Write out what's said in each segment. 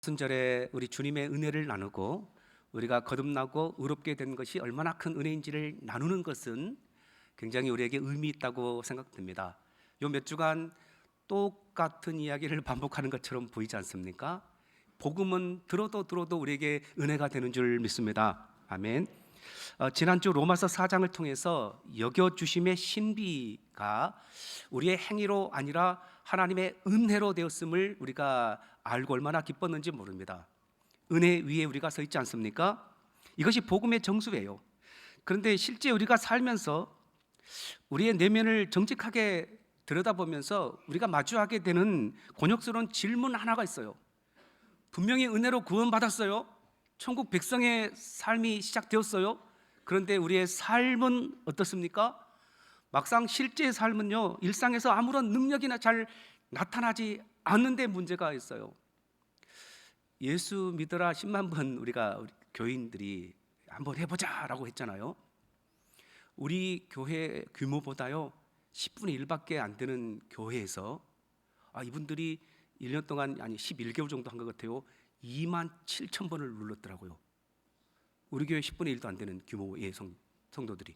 순절에 우리 주님의 은혜를 나누고 우리가 거듭나고 의롭게 된 것이 얼마나 큰 은혜인지를 나누는 것은 굉장히 우리에게 의미 있다고 생각됩니다. 요 몇 주간 똑같은 이야기를 반복하는 것처럼 보이지 않습니까? 복음은 들어도 우리에게 은혜가 되는 줄 믿습니다. 아멘. 지난주 로마서 4장을 통해서 여겨주심의 신비가 우리의 행위로 아니라 하나님의 은혜로 되었음을 우리가 알고 얼마나 기뻤는지 모릅니다. 은혜 위에 우리가 서 있지 않습니까? 이것이 복음의 정수예요. 그런데 실제 우리가 살면서 우리의 내면을 정직하게 들여다보면서 우리가 마주하게 되는 곤욕스러운 질문 하나가 있어요. 분명히 은혜로 구원받았어요. 천국 백성의 삶이 시작되었어요. 그런데 우리의 삶은 어떻습니까? 막상 실제 삶은요, 일상에서 아무런 능력이나 잘 나타나지 않는데 문제가 있어요. 예수 믿어라 10만 번 우리 교인들이 한번 해보자라고 했잖아요. 우리 교회 규모보다요 10분의 1밖에 안 되는 교회에서 이분들이 1년 동안, 아니 11개월 정도 한 것 같아요. 2만 7천 번을 눌렀더라고요. 우리 교회 10분의 1도 안 되는 규모의 성도들이.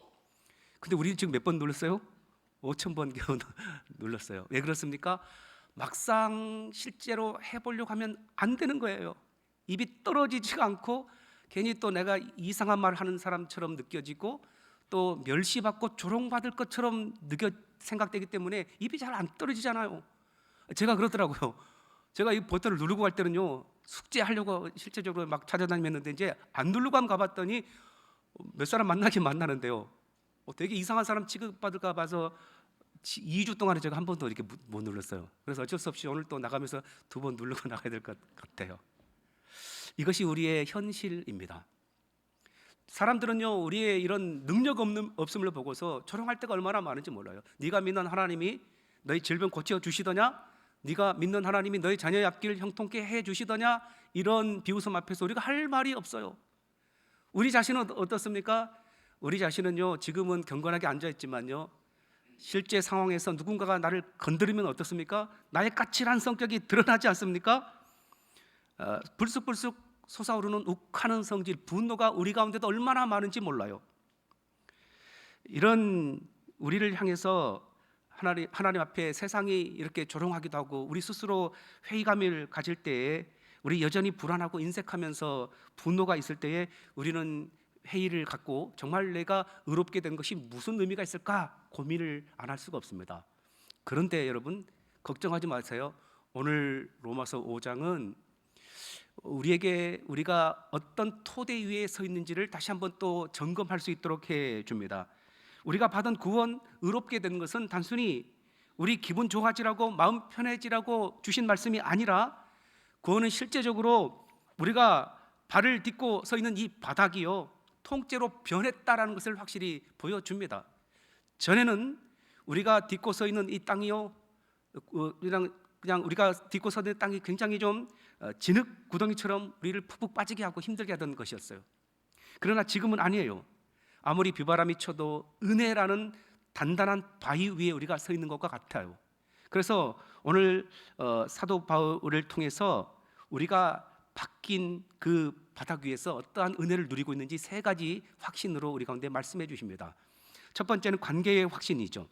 근데 우리 지금 몇 번 눌렀어요? 5천 번 겨우 눌렀어요. 왜 그렇습니까? 막상 실제로 해보려고 하면 안 되는 거예요. 입이 떨어지지가 않고 괜히 또 내가 이상한 말 하는 사람처럼 느껴지고 또 멸시받고 조롱받을 것처럼 생각되기 때문에 입이 잘 안 떨어지잖아요. 제가 그러더라고요. 제가 이 버튼을 누르고 갈 때는요, 숙제하려고 실제적으로 막 찾아다니면서 이제 안 누르고 한번 가봤더니 몇 사람 만나긴 만나는데요, 되게 이상한 사람 취급받을까 봐서 2주 동안에 제가 한 번도 이렇게 못 눌렀어요. 그래서 어쩔 수 없이 오늘 또 나가면서 2번 누르고 나가야 될 것 같아요. 이것이 우리의 현실입니다. 사람들은요, 우리의 이런 능력 없음을 보고서 조롱할 때가 얼마나 많은지 몰라요. 네가 믿는 하나님이 너희 질병 고쳐 주시더냐? 네가 믿는 하나님이 너희 자녀의 앞길 형통케 해 주시더냐? 이런 비웃음 앞에서 우리가 할 말이 없어요. 우리 자신은 어떻습니까? 우리 자신은요, 지금은 경건하게 앉아있지만요, 실제 상황에서 누군가가 나를 건드리면 어떻습니까? 나의 까칠한 성격이 드러나지 않습니까? 불쑥불쑥 솟아오르는 욱하는 성질, 분노가 우리 가운데도 얼마나 많은지 몰라요. 이런 우리를 향해서 하나님 앞에 세상이 이렇게 조롱하기도 하고 우리 스스로 회의감을 가질 때에, 우리 여전히 불안하고 인색하면서 분노가 있을 때에 우리는 회의를 갖고 정말 내가 의롭게 된 것이 무슨 의미가 있을까 고민을 안 할 수가 없습니다. 그런데 여러분, 걱정하지 마세요. 오늘 로마서 5장은 우리에게 우리가 어떤 토대 위에 서 있는지를 다시 한번 또 점검할 수 있도록 해줍니다. 우리가 받은 구원, 의롭게 된 것은 단순히 우리 기분 좋아지라고 마음 편해지라고 주신 말씀이 아니라, 구원은 실제적으로 우리가 발을 딛고 서 있는 이 바닥이요, 통째로 변했다라는 것을 확실히 보여줍니다. 전에는 우리가 딛고 서 있는 이 땅이요, 그냥 우리가 딛고 서 있는 땅이 굉장히 좀 진흙 구덩이처럼 우리를 푹푹 빠지게 하고 힘들게 하던 것이었어요. 그러나 지금은 아니에요. 아무리 비바람이 쳐도 은혜라는 단단한 바위 위에 우리가 서 있는 것과 같아요. 그래서 오늘 사도 바울을 통해서 우리가 바뀐 그 바닥 위에서 어떠한 은혜를 누리고 있는지 3가지 확신으로 우리 가운데 말씀해 주십니다. 첫 번째는 관계의 확신이죠.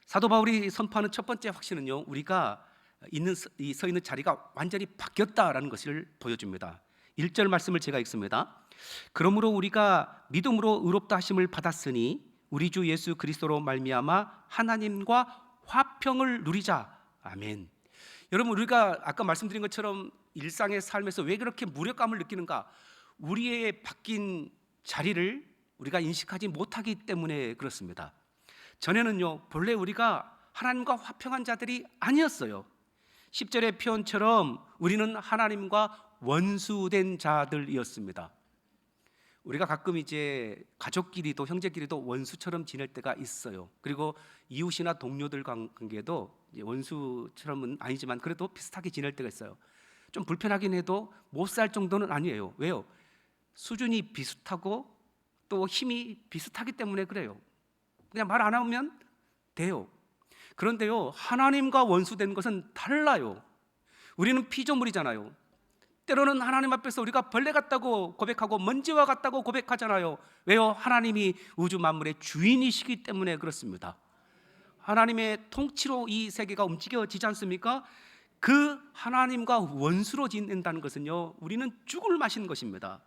사도 바울이 선포하는 첫 번째 확신은요, 우리가 서 있는 자리가 완전히 바뀌었다라는 것을 보여줍니다. 1절 말씀을 제가 읽습니다. 그러므로 우리가 믿음으로 의롭다 하심을 받았으니 우리 주 예수 그리스도로 말미암아 하나님과 화평을 누리자. 아멘. 여러분, 우리가 아까 말씀드린 것처럼 일상의 삶에서 왜 그렇게 무력감을 느끼는가? 우리의 바뀐 자리를 우리가 인식하지 못하기 때문에 그렇습니다. 전에는요, 본래 우리가 하나님과 화평한 자들이 아니었어요. 10절의 표현처럼 우리는 하나님과 원수된 자들이었습니다. 우리가 가끔 이제 가족끼리도 형제끼리도 원수처럼 지낼 때가 있어요. 그리고 이웃이나 동료들 관계도 원수처럼은 아니지만 그래도 비슷하게 지낼 때가 있어요. 좀 불편하긴 해도 못 살 정도는 아니에요. 왜요? 수준이 비슷하고 또 힘이 비슷하기 때문에 그래요. 그냥 말 안 하면 돼요. 그런데요, 하나님과 원수된 것은 달라요. 우리는 피조물이잖아요. 때로는 하나님 앞에서 우리가 벌레 같다고 고백하고 먼지와 같다고 고백하잖아요. 왜요? 하나님이 우주 만물의 주인이시기 때문에 그렇습니다. 하나님의 통치로 이 세계가 움직여지지 않습니까? 그 하나님과 원수로 지낸다는 것은요, 우리는 죽을 맛인 것입니다.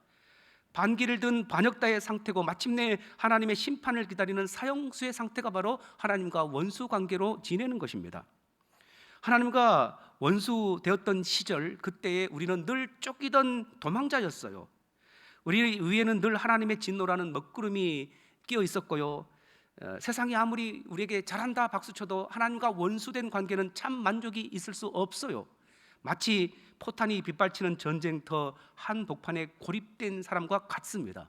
반기를 든 반역다의 상태고 마침내 하나님의 심판을 기다리는 사형수의 상태가 바로 하나님과 원수 관계로 지내는 것입니다. 하나님과 원수 되었던 시절, 그때에 우리는 늘 쫓기던 도망자였어요. 우리 위에는 늘 하나님의 진노라는 먹구름이 끼어 있었고요, 세상이 아무리 우리에게 잘한다 박수쳐도 하나님과 원수된 관계는 참 만족이 있을 수 없어요. 마치 포탄이 빗발치는 전쟁터 한복판에 고립된 사람과 같습니다.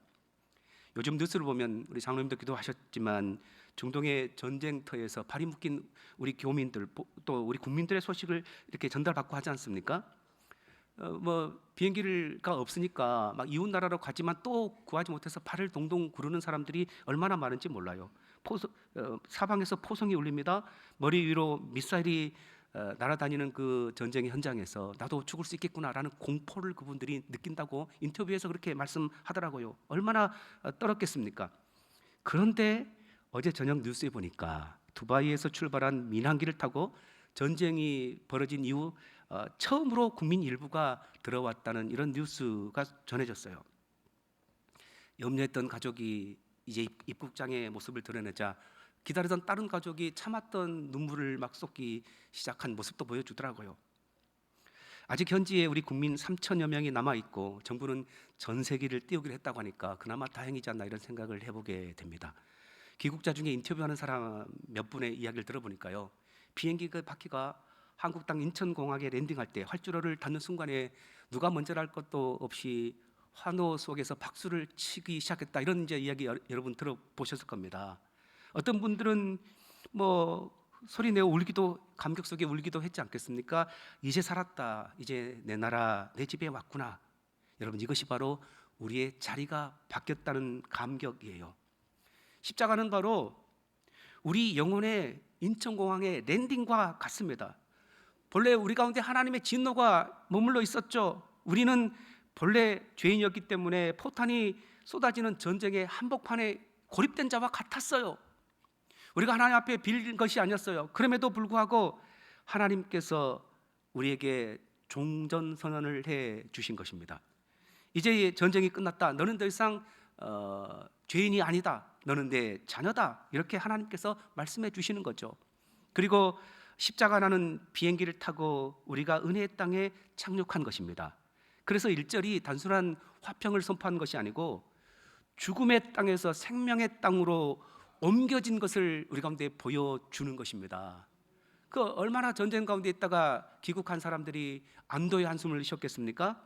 요즘 뉴스를 보면 우리 장로님도 기도하셨지만 중동의 전쟁터에서 발이 묶인 우리 교민들 또 우리 국민들의 소식을 이렇게 전달받고 하지 않습니까? 비행기가 없으니까 막 이웃 나라로 가지만 또 구하지 못해서 발을 동동 구르는 사람들이 얼마나 많은지 몰라요. 사방에서 포성이 울립니다. 머리 위로 미사일이 날아다니는 그 전쟁의 현장에서 나도 죽을 수 있겠구나라는 공포를 그분들이 느낀다고 인터뷰에서 그렇게 말씀하더라고요. 얼마나 떨었겠습니까? 그런데 어제 저녁 뉴스에 보니까 두바이에서 출발한 민항기를 타고 전쟁이 벌어진 이후 처음으로 국민 일부가 들어왔다는 이런 뉴스가 전해졌어요. 염려했던 가족이 이제 입국장의 모습을 드러내자 기다리던 다른 가족이 참았던 눈물을 막 쏟기 시작한 모습도 보여주더라고요. 아직 현지에 우리 국민 3천여 명이 남아있고 정부는 전세기를 띄우기로 했다고 하니까 그나마 다행이지 않나 이런 생각을 해보게 됩니다. 귀국자 중에 인터뷰하는 사람 몇 분의 이야기를 들어보니까요, 비행기 그 바퀴가 한국 땅 인천공항에 랜딩할 때 활주로를 닿는 순간에 누가 먼저랄 것도 없이 환호 속에서 박수를 치기 시작했다, 이런 이제 이야기 여러분 들어보셨을 겁니다. 어떤 분들은 소리 내어 울기도, 감격 속에 울기도 했지 않겠습니까? 이제 살았다, 이제 내 나라 내 집에 왔구나. 여러분, 이것이 바로 우리의 자리가 바뀌었다는 감격이에요. 십자가는 바로 우리 영혼의 인천공항의 랜딩과 같습니다. 본래 우리 가운데 하나님의 진노가 머물러 있었죠. 우리는 본래 죄인이었기 때문에 포탄이 쏟아지는 전쟁의 한복판에 고립된 자와 같았어요. 우리가 하나님 앞에 빌린 것이 아니었어요. 그럼에도 불구하고 하나님께서 우리에게 종전선언을 해 주신 것입니다. 이제 전쟁이 끝났다, 너는 더 이상 죄인이 아니다, 너는 내 자녀다, 이렇게 하나님께서 말씀해 주시는 거죠. 그리고 십자가라는 비행기를 타고 우리가 은혜의 땅에 착륙한 것입니다. 그래서 1절이 단순한 화평을 선포한 것이 아니고 죽음의 땅에서 생명의 땅으로 옮겨진 것을 우리 가운데 보여주는 것입니다. 그 얼마나 전쟁 가운데 있다가 귀국한 사람들이 안도의 한숨을 쉬었겠습니까?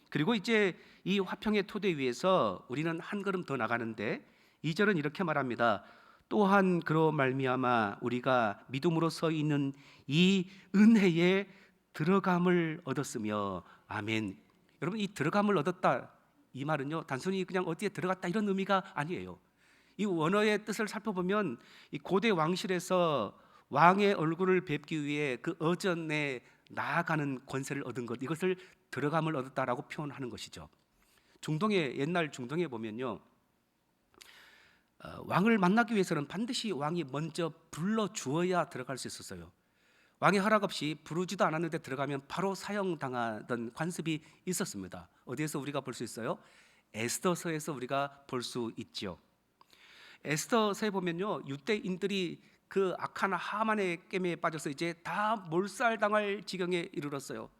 그리고 이제 이 화평의 토대 위에서 우리는 한 걸음 더 나가는데 2절은 이렇게 말합니다. 또한 그로 말미암아 우리가 믿음으로 서 있는 이 은혜에 들어감을 얻었으며. 아멘. 여러분, 이 들어감을 얻었다, 이 말은요, 단순히 그냥 어디에 들어갔다 이런 의미가 아니에요. 이 원어의 뜻을 살펴보면 이 고대 왕실에서 왕의 얼굴을 뵙기 위해 그 어전에 나아가는 권세를 얻은 것, 이것을 들어감을 얻었다라고 표현하는 것이죠. 옛날 중동에 보면요, 왕을 만나기 위해서는 반드시 왕이 먼저 불러 주어야 들어갈 수 있었어요. 왕의 허락 없이 부르지도 않았는데 들어가면 바로 사형당하던 관습이 있었습니다. 어디에서 우리가 볼 수 있어요? 에스더서에서 우리가 볼 수 있죠. 에스더서에 보면요, 유대인들이 그 악한 하만의 깨매에 빠져서 이제 다 몰살당할 지경에 이르렀어요.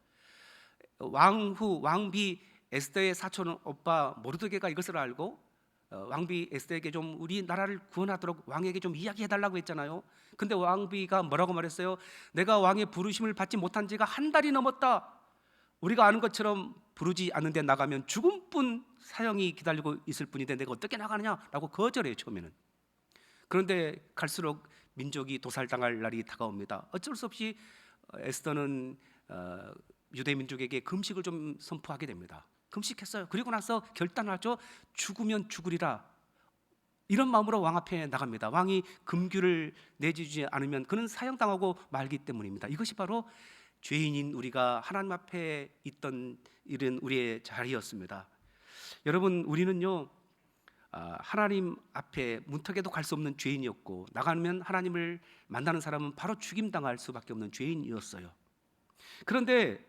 왕비 에스더의 사촌 오빠 모르드게가 이것을 알고 왕비 에스더에게 좀 우리 나라를 구원하도록 왕에게 좀 이야기해달라고 했잖아요. 근데 왕비가 뭐라고 말했어요? 내가 왕의 부르심을 받지 못한 지가 한 달이 넘었다. 우리가 아는 것처럼 부르지 않는데 나가면 죽음뿐 사형이 기다리고 있을 뿐인데 내가 어떻게 나가느냐라고 거절해요, 처음에는. 그런데 갈수록 민족이 도살당할 날이 다가옵니다. 어쩔 수 없이 에스더는 유대 민족에게 금식을 좀 선포하게 됩니다. 금식했어요. 그리고 나서 결단하죠. 죽으면 죽으리라, 이런 마음으로 왕 앞에 나갑니다. 왕이 금규를 내주지 않으면 그는 사형당하고 말기 때문입니다. 이것이 바로 죄인인 우리가 하나님 앞에 있던 이런 우리의 자리였습니다. 여러분, 우리는요 하나님 앞에 문턱에도 갈 수 없는 죄인이었고, 나가면 하나님을 만나는 사람은 바로 죽임당할 수밖에 없는 죄인이었어요. 그런데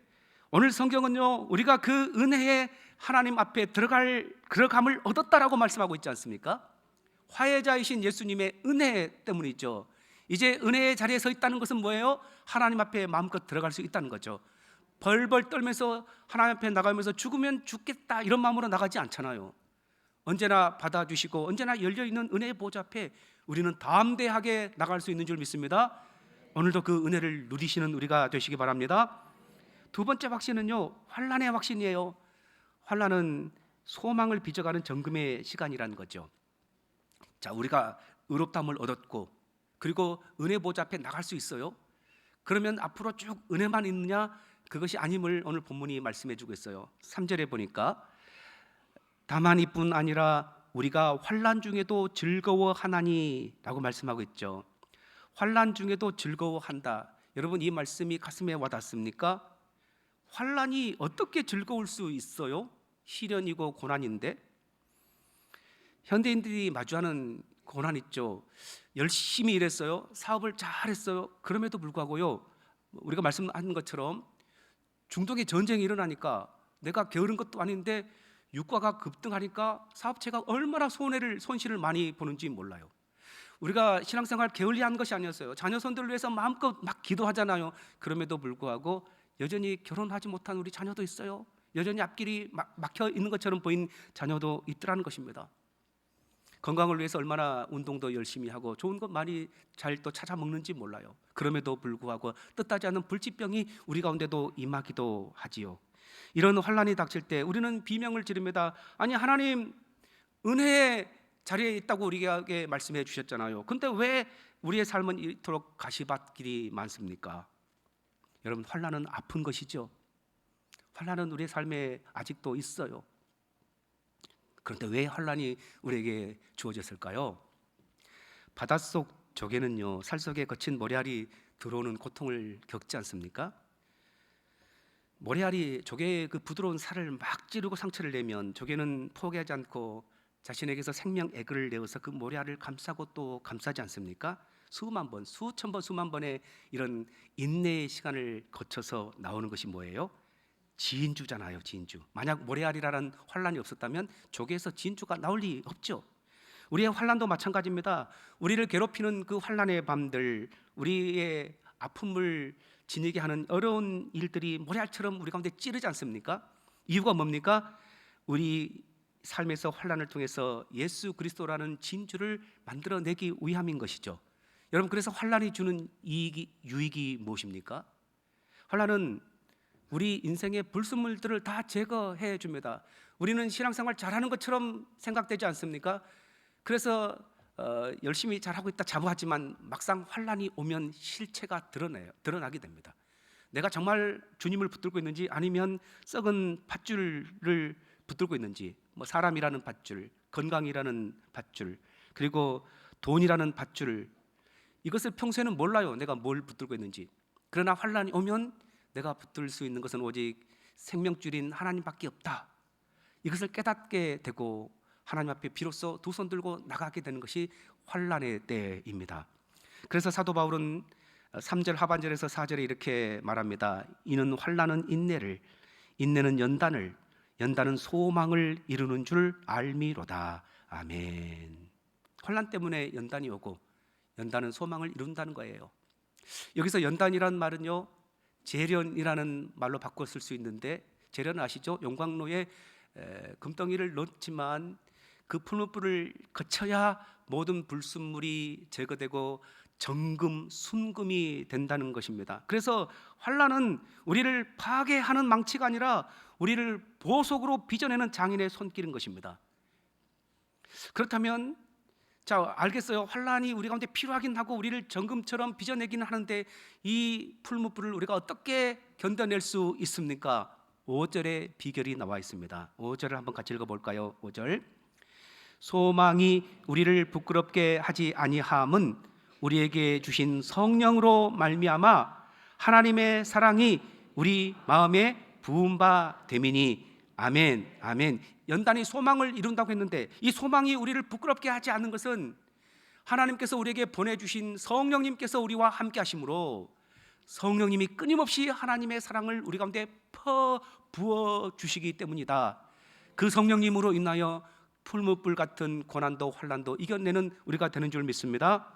오늘 성경은요 우리가 그 은혜의 하나님 앞에 들어감을 얻었다라고 말씀하고 있지 않습니까? 화해자이신 예수님의 은혜 때문이죠. 이제 은혜의 자리에 서 있다는 것은 뭐예요? 하나님 앞에 마음껏 들어갈 수 있다는 거죠. 벌벌 떨면서 하나님 앞에 나가면서 죽으면 죽겠다 이런 마음으로 나가지 않잖아요. 언제나 받아주시고 언제나 열려있는 은혜의 보좌 앞에 우리는 담대하게 나갈 수 있는 줄 믿습니다. 오늘도 그 은혜를 누리시는 우리가 되시기 바랍니다. 두 번째 확신은요 환난의 확신이에요. 환난은 소망을 빚어가는 정금의 시간이라는 거죠. 자, 우리가 의롭다함을 얻었고 그리고 은혜 보좌 앞에 나갈 수 있어요. 그러면 앞으로 쭉 은혜만 있느냐? 그것이 아님을 오늘 본문이 말씀해 주고 있어요. 3절에 보니까 다만 이뿐 아니라 우리가 환난 중에도 즐거워하나니 라고 말씀하고 있죠. 환난 중에도 즐거워한다. 여러분, 이 말씀이 가슴에 와닿습니까? 환난이 어떻게 즐거울 수 있어요? 시련이고 고난인데. 현대인들이 마주하는 고난 있죠. 열심히 일했어요. 사업을 잘했어요. 그럼에도 불구하고요 우리가 말씀한 것처럼 중동의 전쟁이 일어나니까 내가 게으른 것도 아닌데 유가가 급등하니까 사업체가 얼마나 손실을 많이 보는지 몰라요. 우리가 신앙생활 게을리한 것이 아니었어요. 자녀 손들을 위해서 마음껏 막 기도하잖아요. 그럼에도 불구하고 여전히 결혼하지 못한 우리 자녀도 있어요. 여전히 앞길이 막혀 있는 것처럼 보인 자녀도 있더라는 것입니다. 건강을 위해서 얼마나 운동도 열심히 하고 좋은 것 많이 잘 또 찾아 먹는지 몰라요. 그럼에도 불구하고 뜻하지 않은 불치병이 우리 가운데도 임하기도 하지요. 이런 환난이 닥칠 때 우리는 비명을 지릅니다. 아니, 하나님 은혜의 자리에 있다고 우리에게 말씀해 주셨잖아요. 근데 왜 우리의 삶은 이토록 가시밭길이 많습니까? 여러분, 환난은 아픈 것이죠. 환난은 우리의 삶에 아직도 있어요. 그런데 왜 환난이 우리에게 주어졌을까요? 바닷속 조개는요 살 속에 거친 모래알이 들어오는 고통을 겪지 않습니까? 모래알이 조개의 그 부드러운 살을 막 찌르고 상처를 내면 조개는 포기하지 않고 자신에게서 생명 에그를 내어서 그 모래알을 감싸고 또 감싸지 않습니까? 수만 번, 수천 번, 수만 번의 이런 인내의 시간을 거쳐서 나오는 것이 뭐예요? 진주잖아요. 진주. 만약 모래알이라는 환난이 없었다면 조개에서 진주가 나올 리 없죠. 우리의 환난도 마찬가지입니다. 우리를 괴롭히는 그 환난의 밤들, 우리의 아픔을 지니게 하는 어려운 일들이 모래알처럼 우리 가운데 찌르지 않습니까? 이유가 뭡니까? 우리 삶에서 환난을 통해서 예수 그리스도라는 진주를 만들어내기 위함인 것이죠. 여러분, 그래서 환난이 주는 유익이 무엇입니까? 환난은 우리 인생의 불순물들을 다 제거해 줍니다. 우리는 신앙생활 잘하는 것처럼 생각되지 않습니까? 그래서 열심히 잘하고 있다 자부하지만 막상 환난이 오면 실체가 드러나게 됩니다. 내가 정말 주님을 붙들고 있는지 아니면 썩은 밧줄을 붙들고 있는지, 뭐 사람이라는 밧줄, 건강이라는 밧줄, 그리고 돈이라는 밧줄, 이것을 평소에는 몰라요. 내가 뭘 붙들고 있는지. 그러나 환난이 오면 내가 붙들 수 있는 것은 오직 생명줄인 하나님밖에 없다. 이것을 깨닫게 되고 하나님 앞에 비로소 두 손 들고 나가게 되는 것이 환난의 때입니다. 그래서 사도 바울은 3절 하반절에서 4절에 이렇게 말합니다. 이는 환난은 인내를, 인내는 연단을, 연단은 소망을 이루는 줄 알미로다. 아멘. 환난 때문에 연단이 오고 연단은 소망을 이룬다는 거예요. 여기서 연단이란 말은요 재련이라는 말로 바꿔 쓸 수 있는데, 재련은 아시죠? 용광로에 금덩이를 넣지만 그 풀무불을 거쳐야 모든 불순물이 제거되고 정금, 순금이 된다는 것입니다. 그래서 환난은 우리를 파괴하는 망치가 아니라 우리를 보석으로 빚어내는 장인의 손길인 것입니다. 그렇다면 자, 알겠어요. 환난이 우리 가운데 필요하긴 하고 우리를 정금처럼 빚어내기는 하는데 이 풀무불을 우리가 어떻게 견뎌낼 수 있습니까? 5절에 비결이 나와 있습니다. 5절을 한번 같이 읽어볼까요? 5절. 소망이 우리를 부끄럽게 하지 아니함은 우리에게 주신 성령으로 말미암아 하나님의 사랑이 우리 마음에 부은 바 되미니. 아멘. 아멘. 연단이 소망을 이룬다고 했는데 이 소망이 우리를 부끄럽게 하지 않는 것은 하나님께서 우리에게 보내주신 성령님께서 우리와 함께 하심으로 성령님이 끊임없이 하나님의 사랑을 우리 가운데 부어 주시기 때문이다. 그 성령님으로 인하여 풀무불 같은 고난도 환난도 이겨내는 우리가 되는 줄 믿습니다.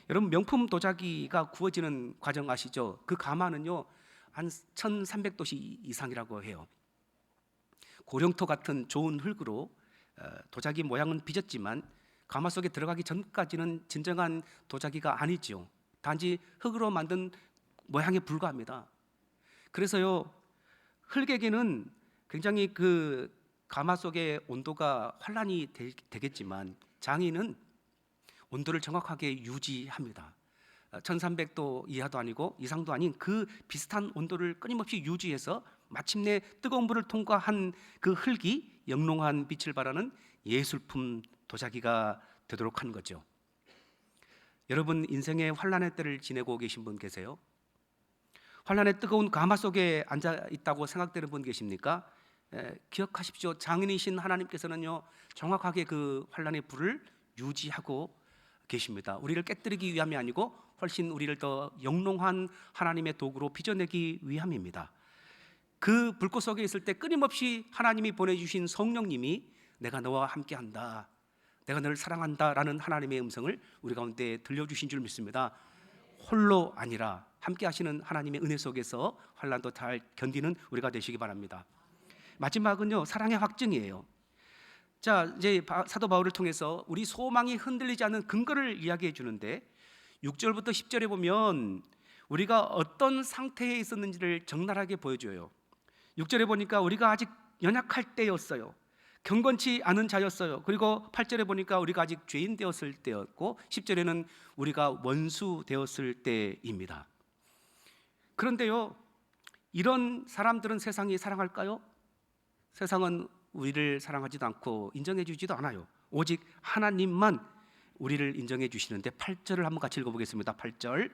여러분, 명품 도자기가 구워지는 과정 아시죠? 그 가마는요 한 1300도씨 이상이라고 해요. 고령토 같은 좋은 흙으로 도자기 모양은 빚었지만 가마 속에 들어가기 전까지는 진정한 도자기가 아니죠. 단지 흙으로 만든 모양에 불과합니다. 그래서요 흙에게는 굉장히 그 가마 속의 온도가 환란이 되겠지만 장인은 온도를 정확하게 유지합니다. 1300도 이하도 아니고 이상도 아닌 그 비슷한 온도를 끊임없이 유지해서 마침내 뜨거운 불을 통과한 그 흙이 영롱한 빛을 발하는 예술품 도자기가 되도록 하는 거죠. 여러분, 인생의 환란의 때를 지내고 계신 분 계세요? 환란의 뜨거운 가마 속에 앉아 있다고 생각되는 분 계십니까? 기억하십시오. 장인이신 하나님께서는요 정확하게 그 환란의 불을 유지하고 계십니다. 우리를 깨뜨리기 위함이 아니고 훨씬 우리를 더 영롱한 하나님의 도구로 빚어내기 위함입니다. 그 불꽃 속에 있을 때 끊임없이 하나님이 보내주신 성령님이 내가 너와 함께한다, 내가 너를 사랑한다 라는 하나님의 음성을 우리 가운데 들려주신 줄 믿습니다. 홀로 아니라 함께 하시는 하나님의 은혜 속에서 환난도 잘 견디는 우리가 되시기 바랍니다. 마지막은요 사랑의 확증이에요. 자, 이제 사도 바울을 통해서 우리 소망이 흔들리지 않는 근거를 이야기해 주는데 6절부터 10절에 보면 우리가 어떤 상태에 있었는지를 적나라하게 보여줘요. 6절에 보니까 우리가 아직 연약할 때였어요. 경건치 않은 자였어요. 그리고 8절에 보니까 우리가 아직 죄인 되었을 때였고 10절에는 우리가 원수 되었을 때입니다. 그런데요 이런 사람들은 세상이 사랑할까요? 세상은 우리를 사랑하지도 않고 인정해 주지도 않아요. 오직 하나님만 우리를 인정해 주시는데 8절을 한번 같이 읽어보겠습니다. 8절,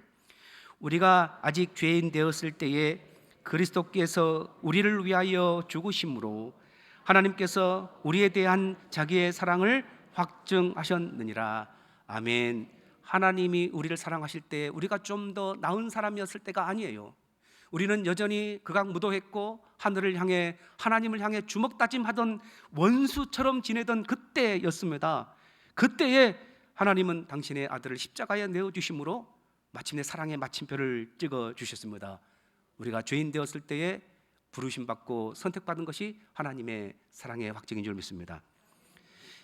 우리가 아직 죄인 되었을 때에 그리스도께서 우리를 위하여 죽으심으로 하나님께서 우리에 대한 자기의 사랑을 확증하셨느니라. 아멘. 하나님이 우리를 사랑하실 때 우리가 좀 더 나은 사람이었을 때가 아니에요. 우리는 여전히 극악무도했고 하늘을 향해 하나님을 향해 주먹다짐하던 원수처럼 지내던 그때였습니다. 그때에 하나님은 당신의 아들을 십자가에 내어주심으로 마침내 사랑의 마침표를 찍어주셨습니다. 우리가 죄인 되었을 때에 부르심받고 선택받은 것이 하나님의 사랑의 확증인 줄 믿습니다.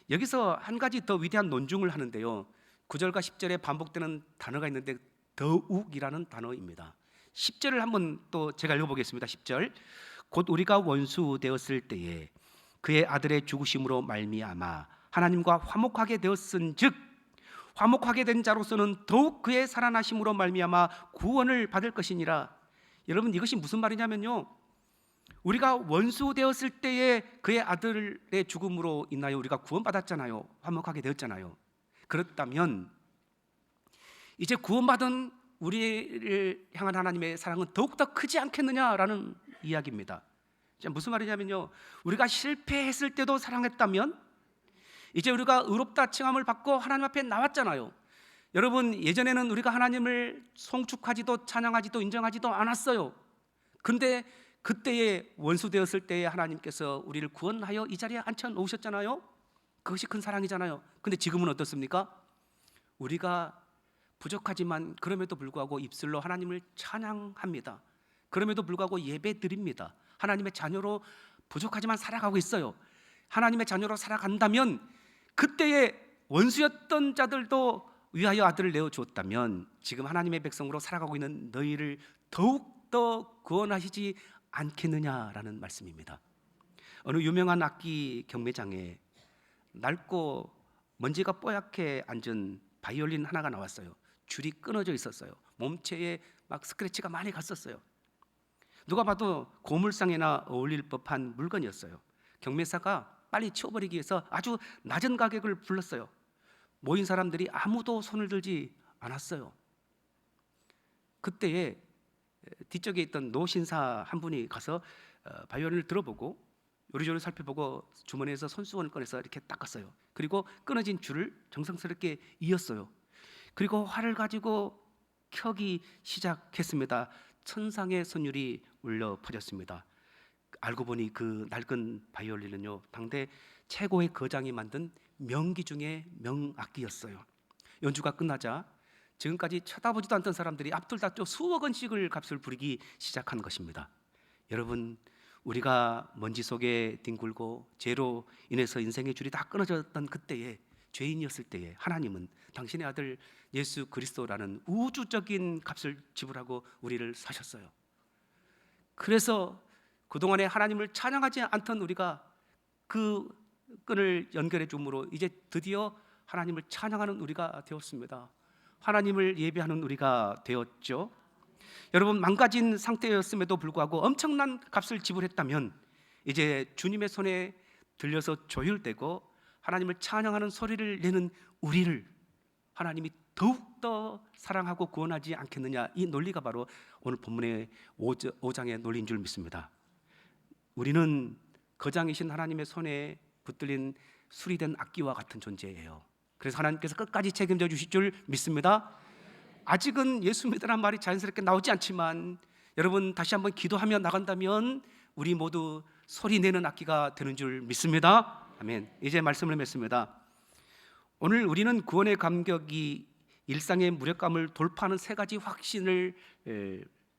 여기서 한 가지 더 위대한 논증을 하는데요 9절과 10절에 반복되는 단어가 있는데 더욱이라는 단어입니다. 10절을 한번 또 제가 읽어보겠습니다. 10절, 곧 우리가 원수 되었을 때에 그의 아들의 죽으심으로 말미암아 하나님과 화목하게 되었은즉 화목하게 된 자로서는 더욱 그의 살아나심으로 말미암아 구원을 받을 것이니라. 여러분, 이것이 무슨 말이냐면요 우리가 원수 되었을 때에 그의 아들의 죽음으로 인하여 우리가 구원받았잖아요. 화목하게 되었잖아요. 그렇다면 이제 구원받은 우리를 향한 하나님의 사랑은 더욱더 크지 않겠느냐라는 이야기입니다. 무슨 말이냐면요 우리가 실패했을 때도 사랑했다면 이제 우리가 의롭다 칭함을 받고 하나님 앞에 나왔잖아요. 여러분, 예전에는 우리가 하나님을 송축하지도 찬양하지도 인정하지도 않았어요. 근데 그때에 원수 되었을 때에 하나님께서 우리를 구원하여 이 자리에 앉혀 놓으셨잖아요. 그것이 큰 사랑이잖아요. 근데 지금은 어떻습니까? 우리가 부족하지만 그럼에도 불구하고 입술로 하나님을 찬양합니다. 그럼에도 불구하고 예배드립니다. 하나님의 자녀로 부족하지만 살아가고 있어요. 하나님의 자녀로 살아간다면 그때의 원수였던 자들도 위하여 아들을 내어주었다면 지금 하나님의 백성으로 살아가고 있는 너희를 더욱더 구원하시지 않겠느냐라는 말씀입니다. 어느 유명한 악기 경매장에 낡고 먼지가 뽀얗게 앉은 바이올린 하나가 나왔어요. 줄이 끊어져 있었어요. 몸체에 막 스크래치가 많이 갔었어요. 누가 봐도 고물상에나 어울릴 법한 물건이었어요. 경매사가 빨리 치워버리기 위해서 아주 낮은 가격을 불렀어요. 모인 사람들이 아무도 손을 들지 않았어요. 그때에 뒤쪽에 있던 노신사 한 분이 가서 바이올린을 들어보고 요리조리 살펴보고 주머니에서 손수건을 꺼내서 이렇게 닦았어요. 그리고 끊어진 줄을 정성스럽게 이었어요. 그리고 활을 가지고 켜기 시작했습니다. 천상의 선율이 울려 퍼졌습니다. 알고 보니 그 낡은 바이올린은요, 당대 최고의 거장이 만든 명기 중에 명악기였어요. 연주가 끝나자 지금까지 쳐다보지도 않던 사람들이 앞돌다퉈 수억 원씩을 값을 부리기 시작한 것입니다. 여러분, 우리가 먼지 속에 뒹굴고 죄로 인해서 인생의 줄이 다 끊어졌던 그때에, 죄인이었을 때에 하나님은 당신의 아들 예수 그리스도라는 우주적인 값을 지불하고 우리를 사셨어요. 그래서 그동안에 하나님을 찬양하지 않던 우리가 그 끈을 연결해 줌으로 이제 드디어 하나님을 찬양하는 우리가 되었습니다. 하나님을 예배하는 우리가 되었죠. 여러분, 망가진 상태였음에도 불구하고 엄청난 값을 지불했다면 이제 주님의 손에 들려서 조율되고 하나님을 찬양하는 소리를 내는 우리를 하나님이 더욱더 사랑하고 구원하지 않겠느냐, 이 논리가 바로 오늘 본문의 5장의 논리인 줄 믿습니다. 우리는 거장이신 하나님의 손에 붙들린 수리된 악기와 같은 존재예요. 그래서 하나님께서 끝까지 책임져 주실 줄 믿습니다. 아직은 예수 믿으란 말이 자연스럽게 나오지 않지만 여러분, 다시 한번 기도하며 나간다면 우리 모두 소리 내는 악기가 되는 줄 믿습니다. 아멘. 이제 말씀을 맺습니다. 오늘 우리는 구원의 감격이 일상의 무력감을 돌파하는 세 가지 확신을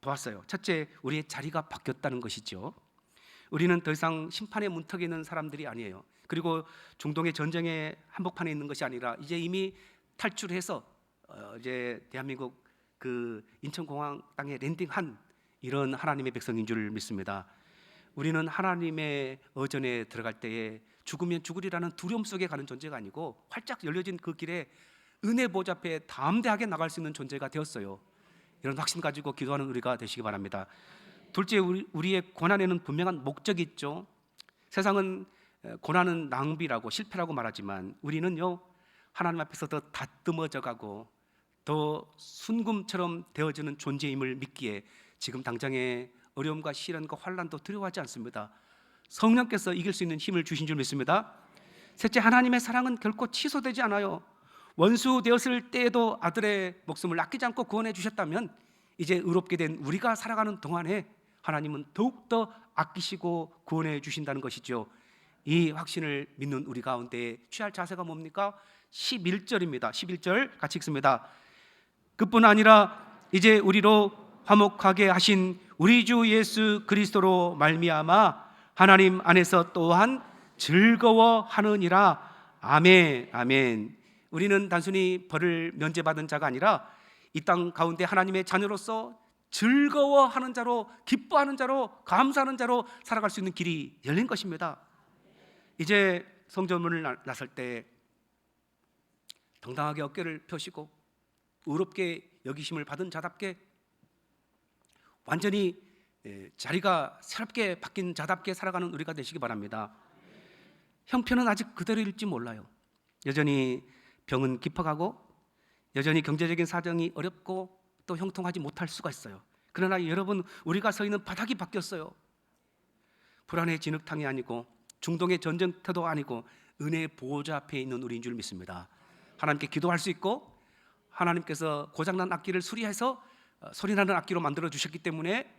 보았어요. 첫째, 우리의 자리가 바뀌었다는 것이죠. 우리는 더 이상 심판의 문턱에 있는 사람들이 아니에요. 그리고 중동의 전쟁의 한복판에 있는 것이 아니라 이제 이미 탈출해서 이제 대한민국 그 인천공항 땅에 랜딩한 이런 하나님의 백성인 줄 믿습니다. 우리는 하나님의 어전에 들어갈 때에 죽으면 죽으리라는 두려움 속에 가는 존재가 아니고 활짝 열려진 그 길에 은혜 보좌 앞에 담대하게 나갈 수 있는 존재가 되었어요. 이런 확신 가지고 기도하는 우리가 되시기 바랍니다. 둘째, 우리의 고난에는 분명한 목적이 있죠. 세상은 고난은 낭비라고 실패라고 말하지만 우리는요, 하나님 앞에서 더 다듬어져 가고 더 순금처럼 되어지는 존재임을 믿기에 지금 당장의 어려움과 시련과 환난도 두려워하지 않습니다. 성령께서 이길 수 있는 힘을 주신 줄 믿습니다. 셋째, 하나님의 사랑은 결코 취소되지 않아요. 원수 되었을 때에도 아들의 목숨을 아끼지 않고 구원해 주셨다면 이제 의롭게 된 우리가 살아가는 동안에 하나님은 더욱더 아끼시고 구원해 주신다는 것이죠. 이 확신을 믿는 우리 가운데 취할 자세가 뭡니까? 11절입니다. 11절 같이 읽습니다. 그뿐 아니라 이제 우리로 화목하게 하신 우리 주 예수 그리스도로 말미암아 하나님 안에서 또한 즐거워하느니라. 아멘. 아멘. 우리는 단순히 벌을 면제받은 자가 아니라 이 땅 가운데 하나님의 자녀로서 즐거워하는 자로, 기뻐하는 자로, 감사하는 자로 살아갈 수 있는 길이 열린 것입니다. 이제 성전문을 나설 때 당당하게 어깨를 펴시고 의롭게 여기심을 받은 자답게 완전히 자리가 새롭게 바뀐 자답게 살아가는 우리가 되시기 바랍니다. 형편은 아직 그대로일지 몰라요. 여전히 병은 깊어가고 여전히 경제적인 사정이 어렵고 또 형통하지 못할 수가 있어요. 그러나 여러분, 우리가 서 있는 바닥이 바뀌었어요. 불안의 진흙탕이 아니고 중동의 전쟁터도 아니고 은혜의 보호자 앞에 있는 우리인 줄 믿습니다. 하나님께 기도할 수 있고 하나님께서 고장난 악기를 수리해서 소리나는 악기로 만들어 주셨기 때문에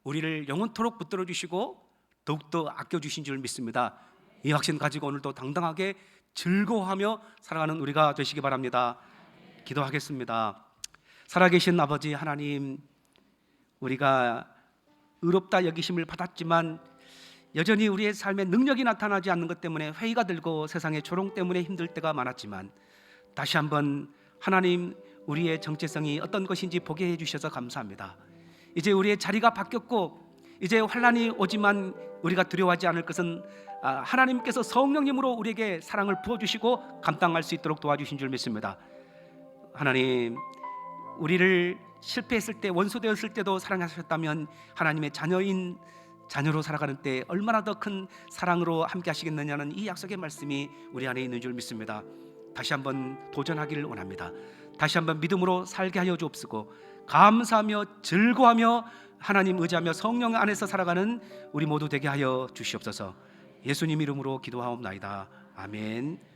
우리를 영원토록 붙들어 주시고 더욱더 아껴주신 줄 믿습니다. 이 확신 가지고 오늘도 당당하게 즐거워하며 살아가는 우리가 되시기 바랍니다. 기도하겠습니다. 살아계신 아버지 하나님, 우리가 의롭다 여기심을 받았지만 여전히 우리의 삶에 능력이 나타나지 않는 것 때문에 회의가 들고 세상의 조롱 때문에 힘들 때가 많았지만 다시 한번 하나님, 우리의 정체성이 어떤 것인지 보게 해주셔서 감사합니다. 이제 우리의 자리가 바뀌었고 이제 환난이 오지만 우리가 두려워하지 않을 것은 하나님께서 성령님으로 우리에게 사랑을 부어주시고 감당할 수 있도록 도와주신 줄 믿습니다. 하나님, 우리를 실패했을 때, 원수되었을 때도 사랑하셨다면 하나님의 자녀로 살아가는 때 얼마나 더 큰 사랑으로 함께 하시겠느냐는 이 약속의 말씀이 우리 안에 있는 줄 믿습니다. 다시 한번 도전하기를 원합니다. 다시 한번 믿음으로 살게 하여 주옵시고 감사하며 즐거워하며 하나님 의지하며 성령 안에서 살아가는 우리 모두 되게 하여 주시옵소서. 예수님 이름으로 기도하옵나이다. 아멘.